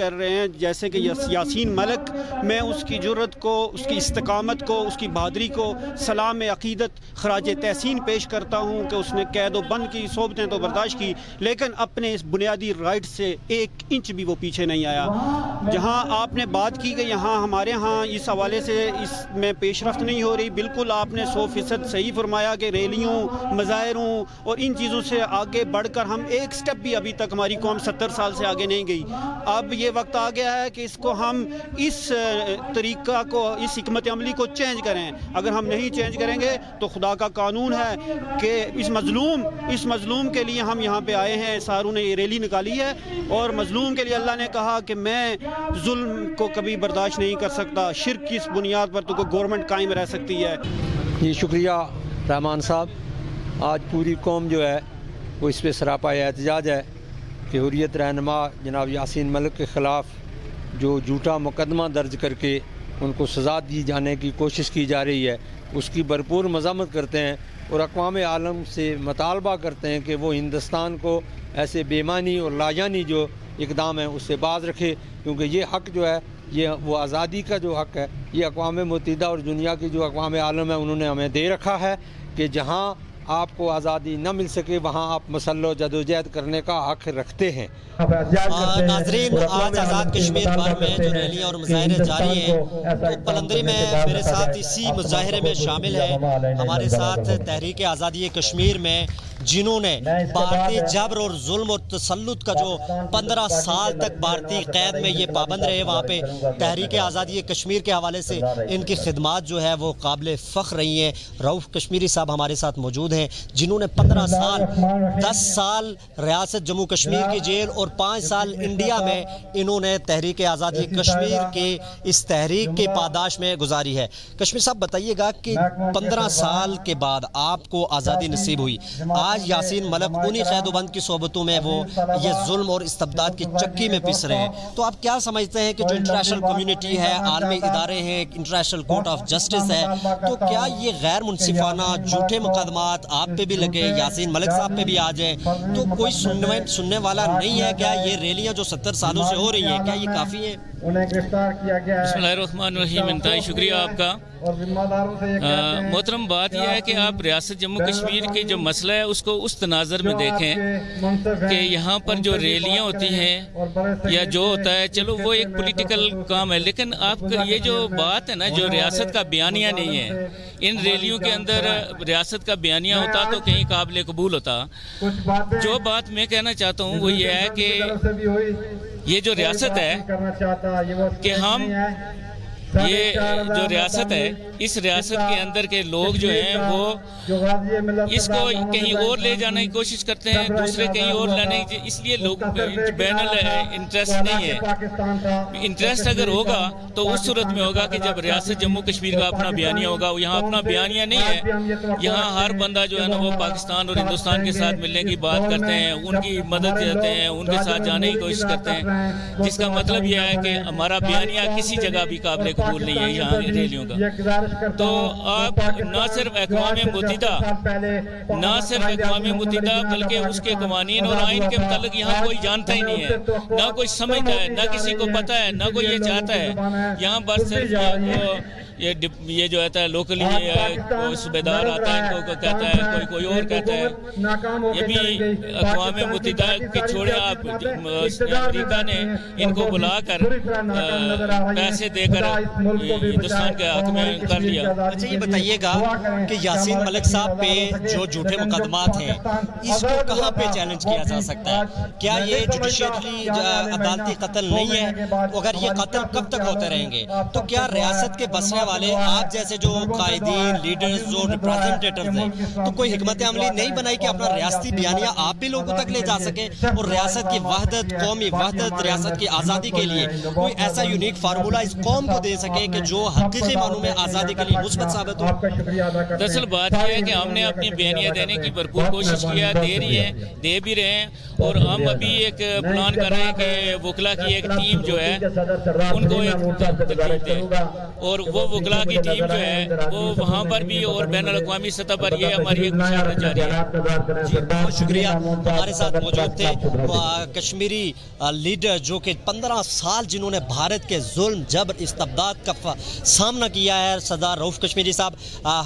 کر رہے ہیں جیسے کہ یاسین ملک، میں اس کی جرت کو، اس کی استقامت کو، اس کی بہادری کو سلام عقیدت خراج تحسین پیش کرتا ہوں کہ اس نے قید و بند کی صحبتیں تو برداشت کی، لیکن اپنے اس بنیادی رائٹ سے 1 انچ بھی وہ پیچھے نہیں آیا۔ جہاں آپ نے بات کی کہ یہاں ہمارے ہاں اس حوالے سے اس میں پیش رفت نہیں ہو رہی، بالکل آپ نے 100% صحیح فرمایا کہ ریلیوں، مظاہروں اور ان چیزوں سے آگے بڑھ کر ہم ایک سٹیپ بھی ابھی تک ہماری قوم 70 سال سے آگے نہیں گئی۔ اب یہ وقت آ گیا ہے کہ اس کو ہم اس طریقہ کو، اس حکمت عملی کو چینج کریں۔ اگر ہم نہیں چینج کریں گے تو خدا کا قانون ہے کہ اس مظلوم کے لیے ہم یہاں پہ آئے ہیں۔ ساروں نے یہ ریلی نکالی ہے اور مظلوم کے لیے اللہ نے کہا کہ میں ظلم کو کبھی برداشت نہیں کر سکتا، شرک کی اس بنیاد پر تو کوئی گورنمنٹ قائم رہ سکتی ہے۔ جی شکریہ رحمان صاحب۔ آج پوری قوم جو ہے وہ اس پہ سراپا احتجاج ہے کہ حریت رہنما جناب یاسین ملک کے خلاف جو جھوٹا مقدمہ درج کر کے ان کو سزا دی جانے کی کوشش کی جا رہی ہے، اس کی بھرپور مذمت کرتے ہیں اور اقوام عالم سے مطالبہ کرتے ہیں کہ وہ ہندوستان کو ایسے بے معنی اور لاجانی جو اقدام ہے اس سے باز رکھے، کیونکہ یہ حق جو ہے، یہ وہ آزادی کا جو حق ہے، یہ اقوام متحدہ اور دنیا کی جو اقوام عالم ہے انہوں نے ہمیں دے رکھا ہے کہ جہاں آپ کو آزادی نہ مل سکے وہاں آپ مسلح و جدوجہد کرنے کا حق رکھتے ہیں۔ ناظرین، آج آزاد کشمیر بھر میں جو ریلیاں اور مظاہرے جاری ہیں، تو پلندری میں میرے ساتھ اسی مظاہرے میں شامل ہے ہمارے ساتھ تحریک آزادی کشمیر میں، جنہوں نے بھارتی جبر اور ظلم اور تسلط کا جو 15 سال تک بھارتی قید میں یہ پابند رہے، وہاں پہ تحریک آزادی کشمیر کے حوالے سے ان کی خدمات جو ہے وہ قابل فخر رہی ہیں۔ رؤف کشمیری صاحب ہمارے ساتھ موجود ہیں، جنہوں نے 15 سال 10 سال ریاست جموں کشمیر کی جیل اور 5 سال انڈیا میں انہوں نے تحریک آزادی کشمیر کے اس تحریک کے پاداش میں گزاری ہے۔ کشمیر صاحب بتائیے گا کہ 15 سال کے بعد آپ کو آزادی نصیب ہوئی، آج یاسین ملک انہی قید و بند کی صحبتوں میں وہ یہ ظلم اور استبداد کی چکی میں پس رہے ہیں، تو آپ کیا سمجھتے ہیں کہ جو انٹرنیشنل کمیونٹی ہے، عالمی ادارے ہیں، انٹرنیشنل کورٹ آف جسٹس ہے، تو کیا یہ غیر منصفانہ جھوٹے مقدمات آپ پہ بھی لگے، یاسین ملک صاحب پہ بھی آ جائیں، تو کوئی سننے والا نہیں ہے؟ کیا یہ ریلیاں جو 70 سالوں سے ہو رہی ہیں کیا یہ کافی ہیں؟ بسم اللہ الرحمن الرحیم، انتہائی شکریہ آپ کا محترم۔ بات یہ ہے کہ آپ ریاست جموں کشمیر کے جو مسئلہ ہے اس کو اس تناظر میں دیکھیں کہ یہاں پر جو ریلیاں ہوتی ہیں یا جو ہوتا ہے، چلو وہ ایک پولیٹیکل کام ہے، لیکن آپ کا یہ جو بات ہے نا، جو ریاست کا بیانیہ نہیں ہے، ان ریلیوں کے اندر ریاست کا بیانیہ ہوتا تو کہیں قابل قبول ہوتا۔ جو بات میں کہنا چاہتا ہوں وہ یہ ہے کہ یہ جو ریاست ہے کہ ہم یہ جو ریاست ہے، اس ریاست کے اندر کے لوگ جو ہیں وہ اس کو کہیں اور لے جانے کی کوشش کرتے ہیں، دوسرے کہیں اور لانے کی، اس لیے لوگ بین انٹرسٹ نہیں ہے۔ انٹرسٹ اگر ہوگا تو اس صورت میں ہوگا کہ جب ریاست جموں کشمیر کا اپنا بیانیہ ہوگا۔ یہاں اپنا بیانیہ نہیں ہے، یہاں ہر بندہ جو ہے نا وہ پاکستان اور ہندوستان کے ساتھ ملنے کی بات کرتے ہیں، ان کی مدد کرتے ہیں، ان کے ساتھ جانے کی کوشش کرتے ہیں، جس کا مطلب یہ ہے کہ ہمارا بیانیہ کسی جگہ بھی قابل قبول نہیں ہے یہاں ریلیوں کا۔ تو آپ نہ صرف اقوام متحدہ بلکہ اس کے قوانین اور آئین کے متعلق یہاں کوئی جانتا ہی نہیں ہے، نہ کوئی سمجھتا ہے، نہ کسی کو پتہ ہے، نہ کوئی یہ چاہتا ہے۔ یہاں بس صرف یہ جو ہوتا ہے لوکلی کوئی صوبیدار آتا ہے، ان کو کہتا ہے، کوئی اور کہتا ہے۔ یہ بھی اقوام متحدہ کے چھوڑے، آپ امریکہ نے ان کو بلا کر پیسے دے کر ہندوستان کے حق میں کر لیا۔ اچھا یہ بتائیے گا کہ یاسین ملک صاحب پہ جو جھوٹے مقدمات ہیں اس کو کہاں پہ چیلنج کیا جا سکتا ہے؟ کیا یہ جوڈیشلی عدالتی قتل نہیں ہے؟ اگر یہ قتل کب تک ہوتے رہیں گے تو کیا ریاست کے بسنے والے آپ جیسے جو قائدین، لیڈرز، جو ریپریزنٹیٹرز ہیں، تو کوئی حکمت عملی نہیں بنائی کہ اپنا ریاستی بیانیہ آپ بھی لوگوں تک لے جا سکیں اور ریاست کی وحدت، قومی وحدت، ریاست کی آزادی کے لیے کوئی ایسا یونیک فارمولہ اس قوم کو دے سکے کہ جو حقیقی معنوں میں آزادی کے لیے مثبت ثابت ہو؟ دراصل بات یہ ہے کہ ہم نے اپنی بیانیہ دینے کی بھرپور کوشش کیا، دے بھی رہے ہیں، اور ہم ابھی ایک پلان کر رہے ہیں کہ وکلا کی ایک ٹیم جو ہے ان کو ایک ترتیب دیں، اور وہ وکلا کی ٹیم جو ہے وہ وہاں پر بھی اور بین الاقوامی سطح پر یہ ہماری ایک مشاورت جاری ہے۔ جی بہت شکریہ، ہمارے ساتھ موجود تھے کشمیری لیڈر جو کہ 15 سال جنہوں نے بھارت کے ظلم جبر استبداد کا سامنا کیا ہے، سردار رؤف کشمیری صاحب۔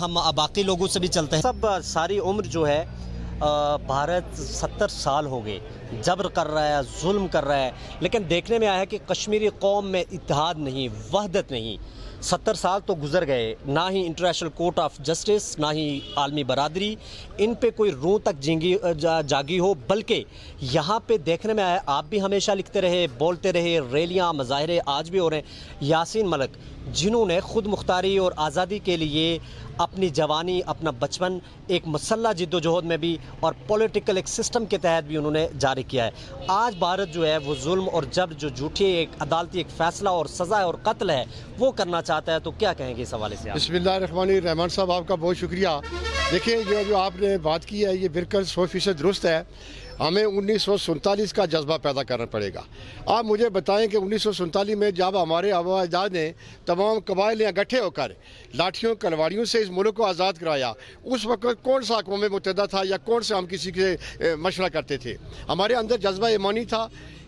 ہم باقی لوگوں سے بھی چلتے ہیں۔ سب ساری عمر جو ہے بھارت 70 سال ہو گئے جبر کر رہا ہے، ظلم کر رہا ہے، لیکن دیکھنے میں آیا ہے کہ کشمیری قوم میں اتحاد نہیں، وحدت نہیں۔ 70 سال تو گزر گئے، نہ ہی انٹرنیشنل کورٹ آف جسٹس، نہ ہی عالمی برادری ان پہ کوئی روح تک جاگی ہو، بلکہ یہاں پہ دیکھنے میں آیا، آپ بھی ہمیشہ لکھتے رہے، بولتے رہے، ریلیاں مظاہرے آج بھی ہو رہے ہیں۔ یاسین ملک جنہوں نے خود مختاری اور آزادی کے لیے اپنی جوانی، اپنا بچپن ایک مسلح جد و جہد میں بھی اور پولیٹیکل ایک سسٹم کے تحت بھی انہوں نے جاری کیا ہے، آج بھارت جو ہے وہ ظلم اور جبر جو جھوٹی ایک عدالتی ایک فیصلہ اور سزا اور قتل ہے وہ کرنا چاہتا ہے، تو کیا کہیں گے اس حوالے سے آپ؟ بسم اللہ الرحمن الرحیم۔ رحمان صاحب آپ کا بہت شکریہ۔ دیکھیں جو آپ نے بات کی ہے یہ بالکل 100% درست ہے۔ ہمیں 1947 کا جذبہ پیدا کرنا پڑے گا۔ آپ مجھے بتائیں کہ 1947 میں جب ہمارے آباء اجداد نے تمام قبائل اکٹھے ہو کر لاٹھیوں کلواریوں سے اس ملک کو آزاد کرایا، اس وقت کون سا اقوام متحدہ تھا یا کون سے ہم کسی کے مشورہ کرتے تھے؟ ہمارے اندر جذبہ ایمانی تھا۔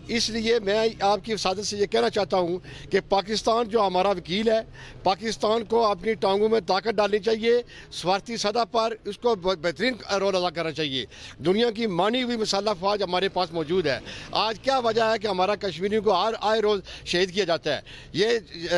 اس لیے میں آپ کی وسادت سے یہ کہنا چاہتا ہوں کہ پاکستان جو ہمارا وکیل ہے، پاکستان کو اپنی ٹانگوں میں طاقت ڈالنی چاہیے، سفارتی سطح پر اس کو بہترین رول ادا کرنا چاہیے۔ دنیا کی مانی ہوئی مسلح افواج ہمارے پاس موجود ہے۔ آج کیا وجہ ہے کہ ہمارا کشمیریوں کو آئے روز شہید کیا جاتا ہے؟ یہ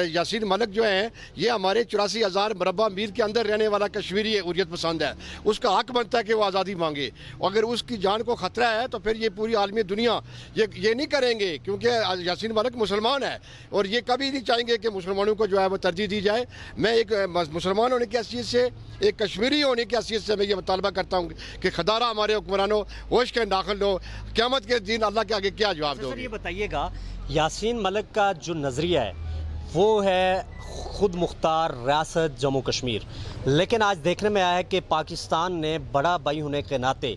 یاسین ملک جو ہیں یہ ہمارے 84,000 مربع میل کے اندر رہنے والا کشمیری حریت پسند ہے، اس کا حق بنتا ہے کہ وہ آزادی مانگے۔ اگر اس کی جان کو خطرہ ہے تو پھر یہ پوری عالمی دنیا یہ نہیں کریں گے، کیونکہ یاسین ملک مسلمان ہے اور یہ کبھی نہیں چاہیں گے کہ مسلمانوں کو جو ہے وہ ترجیح دی جائے۔ میں ایک مسلمان ہونے کی حیثیت سے، ایک کشمیری ہونے کی حیثیت سے میں یہ مطالبہ کرتا ہوں کہ خدارہ ہمارے حکمرانوں ہوش کے داخل ہو، قیامت کے دن اللہ کے آگے کیا جواب دو گے؟ یہ بتائیے گا یاسین ملک کا جو نظریہ ہے وہ ہے خود مختار ریاست جموں کشمیر، لیکن آج دیکھنے میں آیا ہے کہ پاکستان نے بڑا بھائی ہونے کے ناطے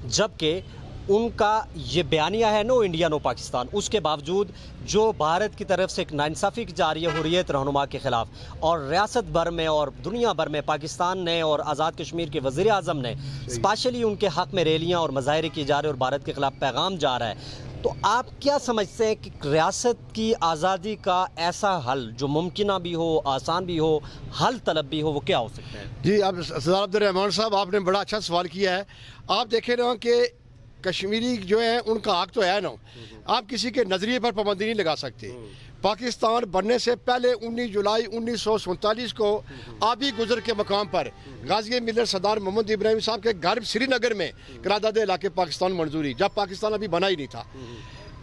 جبکہ ان کا یہ بیانیہ ہے نو انڈیا نو پاکستان، اس کے باوجود جو بھارت کی طرف سے ایک ناانصافی کی جا رہی ہے حریت رہنما کے خلاف، اور ریاست بھر میں اور دنیا بھر میں پاکستان نے اور آزاد کشمیر کے وزیر اعظم نے اسپیشلی ان کے حق میں ریلیاں اور مظاہرے کی جا رہے اور بھارت کے خلاف پیغام جا رہا ہے، تو آپ کیا سمجھتے ہیں کہ ریاست کی آزادی کا ایسا حل جو ممکنہ بھی ہو، آسان بھی ہو، حل طلب بھی ہو، وہ کیا ہو سکتا ہے؟ جی اب سردار عبد الرحمان صاحب آپ نے بڑا اچھا سوال کیا ہے۔ آپ دیکھیں نا کہ کشمیری جو ہیں ان کا حق تو ہے نا، آپ کسی کے نظریے پر پابندی نہیں لگا سکتے۔ پاکستان بننے سے پہلے 19 جولائی 1947 کو آبی گزر کے مقام پر غازی ملت سردار محمد ابراہیم صاحب کے گھر سری نگر میں قرارداد علاقے پاکستان منظوری، جب پاکستان ابھی بنا ہی نہیں تھا۔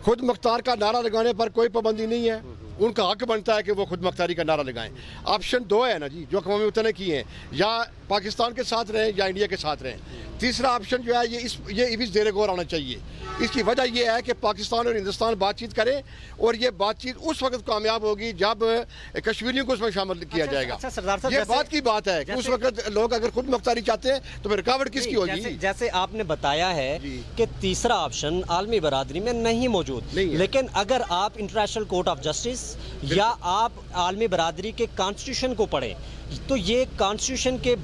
خود مختار کا نعرہ لگانے پر کوئی پابندی نہیں ہے، ان کا حق بنتا ہے کہ وہ خود مختاری کا نعرہ لگائیں۔ آپشن 2 ہے نا جی جو اقوام متحدہ نے کی ہیں، یا پاکستان کے ساتھ رہیں یا انڈیا کے ساتھ رہیں۔ تیسرا آپشن جو ہے یہ بھی زیر غور آنا چاہیے۔ اس کی وجہ یہ ہے کہ پاکستان اور ہندوستان بات چیت کریں اور یہ بات چیت اس وقت کامیاب ہوگی جب کشمیریوں کو اس میں شامل کیا جائے گا۔ یہ بات کی بات ہے کہ اس وقت لوگ اگر خود مختاری چاہتے ہیں تو پھر رکاوٹ کس کی ہوگی؟ جیسے آپ نے بتایا ہے کہ تیسرا آپشن عالمی برادری میں نہیں موجود، لیکن اگر آپ انٹرنیشنل کورٹ آف جسٹس یا آپ عالمی برادری کے کانسٹیٹیوشن کو پڑھیں تو یہ کانسٹیٹیوشن کے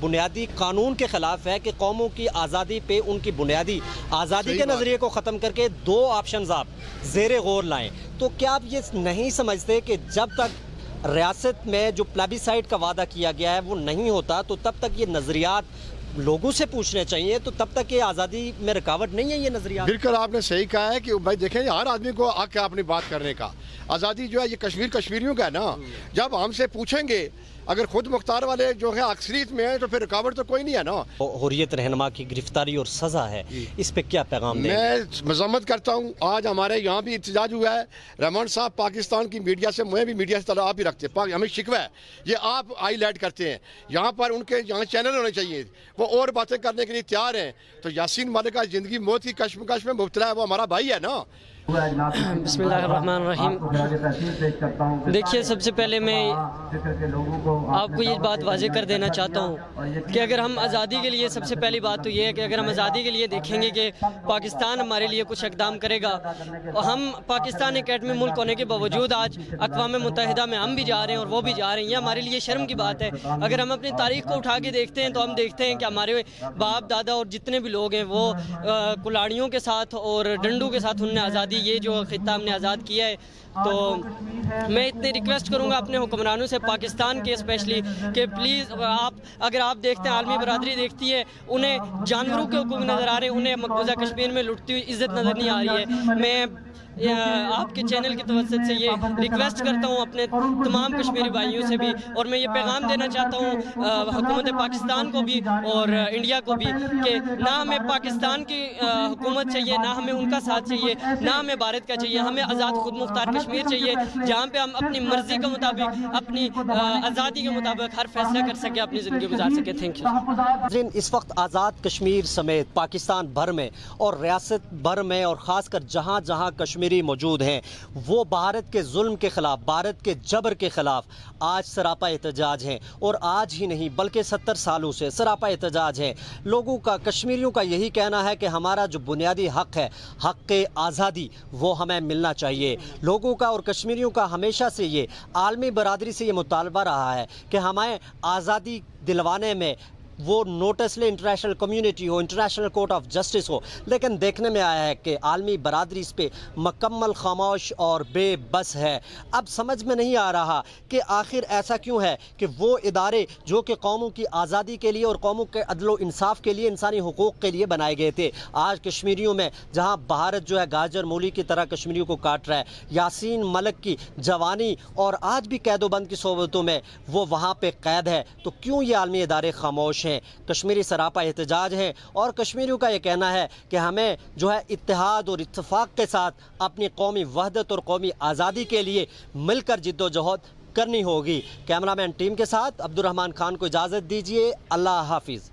بنیادی قانون کے خلاف ہے کہ قوموں کی آزادی پہ ان کی بنیادی آزادی کے نظریے کو ختم کر کے 2 آپشنز آپ زیر غور لائیں۔ تو کیا آپ یہ نہیں سمجھتے کہ جب تک ریاست میں جو پلیبیسائٹ کا وعدہ کیا گیا ہے وہ نہیں ہوتا تو تب تک یہ نظریات لوگوں سے پوچھنے چاہیے، تو تب تک یہ آزادی میں رکاوٹ نہیں ہے یہ نظریات؟ بالکل آپ نے صحیح کہا ہے کہ بھائی دیکھیں ہر آدمی کو حق ہے اپنی بات کرنے کا۔ آزادی جو ہے یہ کشمیریوں کا ہے نا، جب ہم سے پوچھیں گے اگر خود مختار والے جو ہے اکثریت میں ہیں تو پھر رکاوٹ تو کوئی نہیں ہے نا۔ حریت رہنما کی گرفتاری اور سزا ہے، اس پہ کیا پیغام دیں گے؟ میں مذمت کرتا ہوں، آج ہمارے یہاں بھی احتجاج ہوا ہے۔ رحمان صاحب پاکستان کی میڈیا سے، میں بھی میڈیا سے طرح آپ ہی رکھتے ہیں، ہمیں شکوہ ہے یہ آپ ہائی لائٹ کرتے ہیں، یہاں پر ان کے یہاں چینل ہونے چاہیے، وہ اور باتیں کرنے کے لیے تیار ہیں۔ تو یاسین ملک کا زندگی موت کی کشمکش میں مبتلا ہے، وہ ہمارا بھائی ہے نا، بسم اللہ الرحمن الرحیم۔ دیکھیے، سب سے پہلے میں آپ کو یہ بات واضح کر دینا چاہتا ہوں کہ اگر ہم آزادی کے لیے، سب سے پہلی بات تو یہ ہے کہ اگر ہم آزادی کے لیے دیکھیں گے کہ پاکستان ہمارے لیے کچھ اقدام کرے گا، ہم پاکستان ایک ایٹمی ملک ہونے کے باوجود آج اقوام متحدہ میں ہم بھی جا رہے ہیں اور وہ بھی جا رہے ہیں، یہ ہمارے لیے شرم کی بات ہے۔ اگر ہم اپنی تاریخ کو اٹھا کے دیکھتے ہیں تو ہم دیکھتے ہیں کہ ہمارے باپ دادا اور جتنے بھی لوگ ہیں وہ کلاڑیوں کے ساتھ اور ڈنڈوں کے ساتھ انہوں نے آزادی، یہ جو خطہ ہم نے آزاد کیا ہے، تو میں اتنی ریکویسٹ کروں گا اپنے حکمرانوں سے، پاکستان کے اسپیشلی، کہ پلیز اگر آپ دیکھتے ہیں، عالمی برادری دیکھتی ہے، انہیں جانوروں کے حقوق نظر آ رہے ہیں، انہیں مقبوضہ کشمیر میں لٹتی ہوئی عزت نظر نہیں آ رہی ہے۔ میں آپ کے چینل کی توسط سے یہ ریکویسٹ کرتا ہوں اپنے تمام کشمیری بھائیوں سے بھی، اور میں یہ پیغام دینا چاہتا ہوں حکومت پاکستان کو بھی اور انڈیا کو بھی کہ نہ ہمیں پاکستان کی حکومت چاہیے، نہ ہمیں ان کا ساتھ چاہیے، نہ ہمیں بھارت کا چاہیے، ہمیں آزاد خود مختار کشمیر چاہیے، جہاں پہ ہم اپنی مرضی کے مطابق، اپنی آزادی کے مطابق ہر فیصلہ کر سکیں، اپنی زندگی گزار سکیں۔ Thank you. اس وقت آزاد کشمیر سمیت پاکستان بھر میں اور ریاست بھر میں اور خاص کر جہاں جہاں کشمیری موجود ہیں، وہ بھارت کے ظلم کے خلاف، بھارت کے جبر کے خلاف آج سراپا احتجاج ہیں، اور آج ہی نہیں بلکہ 70 سالوں سے سراپا احتجاج ہے۔ لوگوں کا، کشمیریوں کا یہی کہنا ہے کہ ہمارا جو بنیادی حق ہے، حق آزادی، وہ ہمیں ملنا چاہیے۔ لوگوں کا اور کشمیریوں کا ہمیشہ سے یہ عالمی برادری سے یہ مطالبہ رہا ہے کہ ہمیں آزادی دلوانے میں وہ نوٹس لے، انٹرنیشنل کمیونٹی ہو، انٹرنیشنل کورٹ آف جسٹس ہو، لیکن دیکھنے میں آیا ہے کہ عالمی برادری اس پہ مکمل خاموش اور بے بس ہے۔ اب سمجھ میں نہیں آ رہا کہ آخر ایسا کیوں ہے کہ وہ ادارے جو کہ قوموں کی آزادی کے لیے اور قوموں کے عدل و انصاف کے لیے، انسانی حقوق کے لیے بنائے گئے تھے، آج کشمیریوں میں جہاں بھارت جو ہے گاجر مولی کی طرح کشمیریوں کو کاٹ رہا ہے، یاسین ملک کی جوانی اور آج بھی قید و بند کی صحبتوں میں وہ وہاں پہ قید ہے، تو کیوں یہ عالمی ادارے خاموش ہیں؟ کشمیری سراپا احتجاج ہے، اور کشمیریوں کا یہ کہنا ہے کہ ہمیں جو ہے اتحاد اور اتفاق کے ساتھ اپنی قومی وحدت اور قومی آزادی کے لیے مل کر جد و جہد کرنی ہوگی۔ کیمرہ مین ٹیم کے ساتھ عبد الرحمان خان کو اجازت دیجیے، اللہ حافظ۔